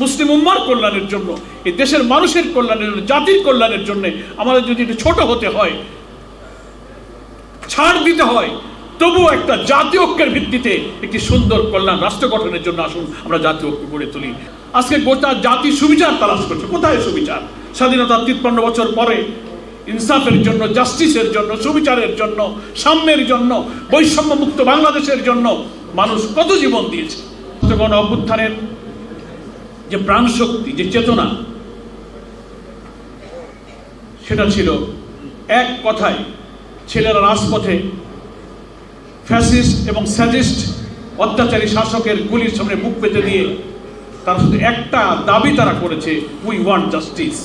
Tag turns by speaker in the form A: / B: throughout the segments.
A: মুসলিম উম্মার কল্যাণের জন্য, এই দেশের মানুষের কল্যাণের জন্য, জাতির কল্যাণের জন্য আমাদের যদি একটু ছোট হতে হয়, ছাড় দিতে হয়, তবুও একটা জাতীয় ঐক্যের ভিত্তিতে একটি সুন্দর কল্যাণ রাষ্ট্র গঠনের জন্য আসুন আমরা জাতীয় ঐক্য গড়ে তুলি। আজকে গোটা জাতি সুবিচার তালাশ করছে। কোথায় সুবিচার? স্বাধীনতার 53 বছর পরে ইনসাফের জন্য, জাস্টিসের জন্য, সুবিচারের জন্য, সাম্যের জন্য, বৈষম্য মুক্ত বাংলাদেশের জন্য মানুষ কত জীবন দিয়েছে। গণ অভ্যুত্থানের যে প্রাণ শক্তি, যে চেতনা, সেটা ছিল এক কথায় ছেলেরা রাজপথে ফ্যাসিস্ট এবং স্যাডিস্ট অত্যাচারী শাসকের গুলির সামনে মুখ পেতে দিয়ে তারা শুধু একটা দাবি তারা করেছে, উই ওয়ান্ট জাস্টিস।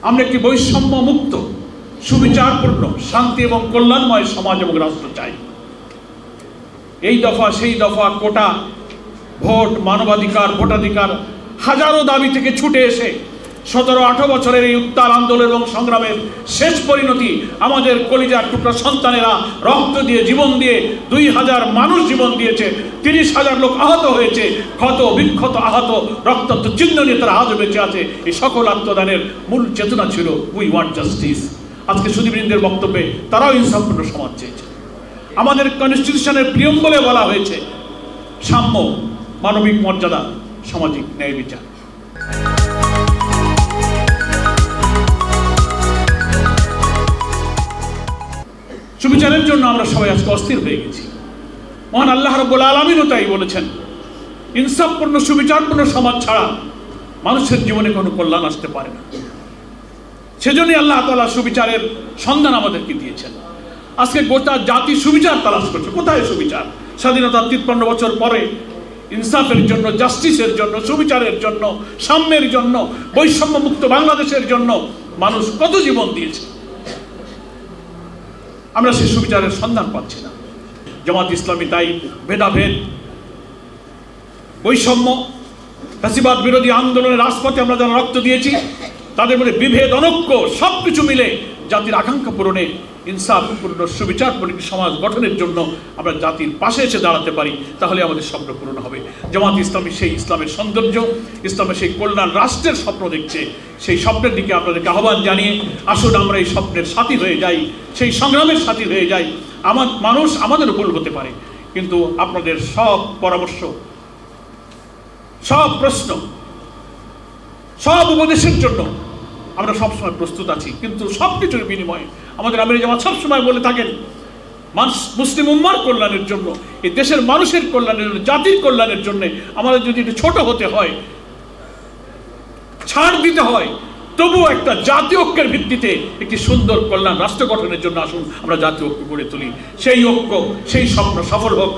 A: আমরা একটি বৈষম্য মুক্ত, সুবিচারপূর্ণ, শান্তি এবং কল্যাণময় সমাজ এবং রাষ্ট্র চাই। এই দফা সেই দফা, কোটা, ভোট, মানবাধিকার, ভোটাধিকার, হাজারো দাবি থেকে ছুটে এসে 17-18 বছরের এই উত্তাল আন্দোলন এবং সংগ্রামের শেষ পরিণতি আমাদের কলিজার টুকরা সন্তানেরা রক্ত দিয়ে, জীবন দিয়ে, 2000 মানুষ জীবন দিয়েছে, 30,000 লোক আহত হয়েছে, ক্ষত বিক্ষত আহত রক্তাক্ত চিহ্ন নিয়ে তারা আজও বেঁচে আছে। এই সকল আত্মদানের মূল চেতনা ছিল উই ওয়ান্ট জাস্টিস। আজকে সুধীবৃন্দের বক্তব্যে তারাও ইনসাফপূর্ণ সমাজ চেয়েছে। আমাদের কনস্টিটিউশনের প্রিয়ম্বলে বলা হয়েছে সাম্য, মানবিক মর্যাদা, সামাজিক ন্যায় বিচার। সুবিচারের জন্য আমরা সবাই আজকে অস্থির হয়ে গেছি। মহান আল্লাহ রাব্বুল আলামিনও তাই বলেছেন, ইনসাফপূর্ণ সুবিচারপূর্ণ সমাজ ছাড়া মানুষের জীবনে কোনো কল্যাণ আসতে পারে না। সেজন্যই আল্লাহ তাআলা সুবিচারের সন্ধান আমাদেরকে দিয়েছেন। আজকে গোটা জাতি সুবিচার তালাশ করছে। কোথায় সুবিচার? স্বাধীনতার 53 বছর পরে ইনসাফের জন্য, জাস্টিসের জন্য, সুবিচারের জন্য, সাম্যের জন্য, বৈষম্য মুক্ত বাংলাদেশের জন্য মানুষ কত জীবন দিয়েছে। আমরা সেই সুবিচারের সন্ধান পাচ্ছি না। জামাত ইসলামী তাই ভেদাভেদ, বৈষম্য, ফ্যাসিবাদ বিরোধী আন্দোলনের রাজপথে আমরা যারা রক্ত দিয়েছি, তাদের মধ্যে বিভেদ, অনৈক্য সবকিছু মিলে জাতির আকাঙ্ক্ষা পূরণে, ইনসাফপূর্ণ সুবিচারপূর্ণ সমাজ গঠনের জন্য আমরা জাতির পাশে এসে দাঁড়াতে পারি, তাহলে আমাদের স্বপ্ন পূরণ হবে। জামাত ইসলামী সেই ইসলামের সৌন্দর্য, ইসলামের সেই কল্যাণ রাষ্ট্রের স্বপ্ন দেখছে। সেই স্বপ্নের দিকে আপনাদেরকে আহ্বান জানিয়ে আসুন আমরা এই স্বপ্নের সাথী হয়ে যাই, সেই সংগ্রামের সাথী হয়ে যাই। মানুষ আমাদের ভুল হতে পারে, কিন্তু আপনাদের সব পরামর্শ, সব প্রশ্ন, সব উপদেশের জন্য আমরা সবসময় প্রস্তুত আছি। কিন্তু সব কিছুর বিনিময়ে আমাদের আমির জামাত সবসময় বলে থাকেন, মুসলিম উম্মার কল্যাণের জন্য, এই দেশের মানুষের কল্যাণের জন্য, জাতির কল্যাণের জন্য আমাদের যদি একটু ছোট হতে হয়, ছাড় দিতে হয়, তবুও একটা জাতীয় ঐক্যের ভিত্তিতে একটি সুন্দর কল্যাণ রাষ্ট্র গঠনের জন্য আসুন আমরা জাতীয় ঐক্য গড়ে তুলি। সেই ঐক্য, সেই স্বপ্ন সফল হোক।